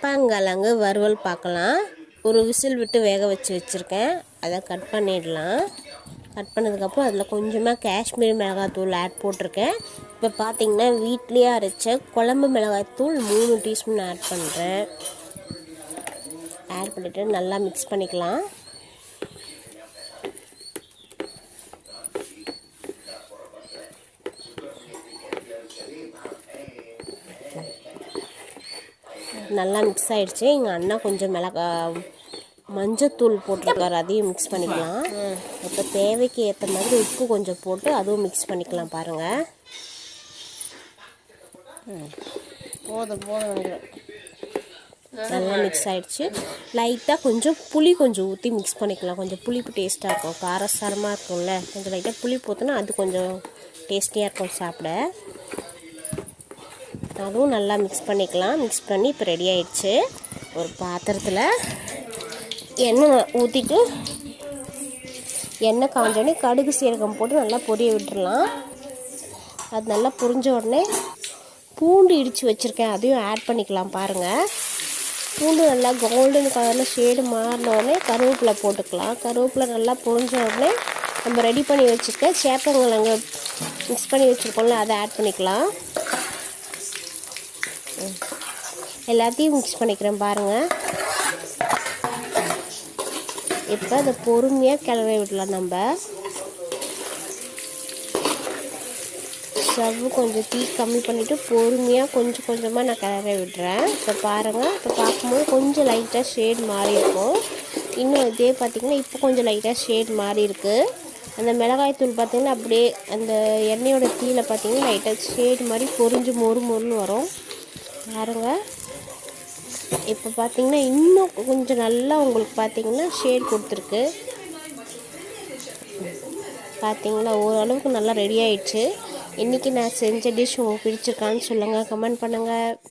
சேப்பங்கிழங்கு வறுவல் பார்க்கலாம். ஒரு விசில் விட்டு வேக வச்சுருக்கேன். அதை கட் பண்ணிடலாம். கட் பண்ணதுக்கப்புறம் அதில் கொஞ்சமாக காஷ்மீரி மிளகாய்த்தூள் ஆட் போட்டிருக்கேன். இப்போ பார்த்திங்கன்னா வீட்லேயே அரைச்ச குழம்பு மிளகாய்த்தூள் 3 டீஸ்பூன் ஆட் பண்ணுறேன். ஆட் பண்ணிவிட்டு நல்லா மிக்ஸ் பண்ணிக்கலாம். நல்லா மிக்ஸ் ஆகிடுச்சு. எங்கள் அண்ணா கொஞ்சம் மஞ்சத்தூள் போட்டிருக்காரு, அதையும் மிக்ஸ் பண்ணிக்கலாம். இப்போ தேவைக்கு ஏற்ற மாதிரி உப்பு கொஞ்சம் போட்டு அதுவும் மிக்ஸ் பண்ணிக்கலாம். பாருங்கள், போதும் நல்லா மிக்ஸ் ஆகிடுச்சு. லைட்டாக கொஞ்சம் புளி கொஞ்சம் ஊற்றி மிக்ஸ் பண்ணிக்கலாம். கொஞ்சம் புளிப்பு டேஸ்ட்டாக இருக்கும், காரசாரமாக இருக்கும்ல. கொஞ்சம் லைட்டாக புளி ஊற்றினா அது கொஞ்சம் டேஸ்டியாக இருக்கும் சாப்பிட. அதுவும் நல்லா மிக்ஸ் பண்ணிக்கலாம். மிக்ஸ் பண்ணி இப்போ ரெடி ஆகிடுச்சு. ஒரு பாத்திரத்தில் எண்ணெய் ஊற்றிட்டு எண்ணெய் காஞ்சோடனே கடுகு சீரகம் போட்டு நல்லா பொரிய விட்டுடலாம். அது நல்லா பொரிஞ்ச உடனே பூண்டு இடித்து வச்சுருக்கேன், அதையும் ஆட் பண்ணிக்கலாம். பாருங்கள், பூண்டு நல்லா கோல்டன் கலரில் ஷேடு மாறினோடனே கருவேப்பிலை போட்டுக்கலாம். கருவேப்பிலை நல்லா பொரிஞ்ச உடனே நம்ம ரெடி பண்ணி வச்சுருக்க சேப்பங்கிழங்கு மிக்ஸ் பண்ணி வச்சுருக்கோம்ல, அதை ஆட் பண்ணிக்கலாம். எல்லாத்தையும் மிக்ஸ் பண்ணிக்கிறேன். பாருங்கள், இப்போ அதை பொறுமையாக கிளறி விடலாம். நம்ம ஸ்டவ் கொஞ்சம் தீ கம்மி பண்ணிவிட்டு பொறுமையாக கொஞ்சம் கொஞ்சமாக நான் கிளறி விடுறேன். இப்போ பாருங்கள், இப்போ பார்க்கும்போது கொஞ்சம் லைட்டாக ஷேட் மாறி இருக்கும். இன்னும் இதே பார்த்திங்கன்னா இப்போ கொஞ்சம் லைட்டாக ஷேட் மாறி இருக்குது. அந்த மிளகாய்த்தூள் பார்த்திங்கன்னா அப்படியே அந்த எண்ணெயோட தீயில பார்த்திங்கன்னா லைட்டாக ஷேட் மாதிரி பொரிஞ்சு மொறுன்னு வரும். பாருங்கள், இப்போ பார்த்திங்கன்னா இன்னும் கொஞ்சம் நல்லா உங்களுக்கு பார்த்திங்கன்னா ஷேட் கொடுத்துருக்கு. பார்த்திங்கன்னா ஓரளவுக்கு நல்லா ரெடி ஆகிடுச்சு. இன்றைக்கி நான் செஞ்ச டிஷ் உங்களுக்கு பிடிச்சிருக்கான்னு சொல்லுங்கள், கமெண்ட் பண்ணுங்கள்.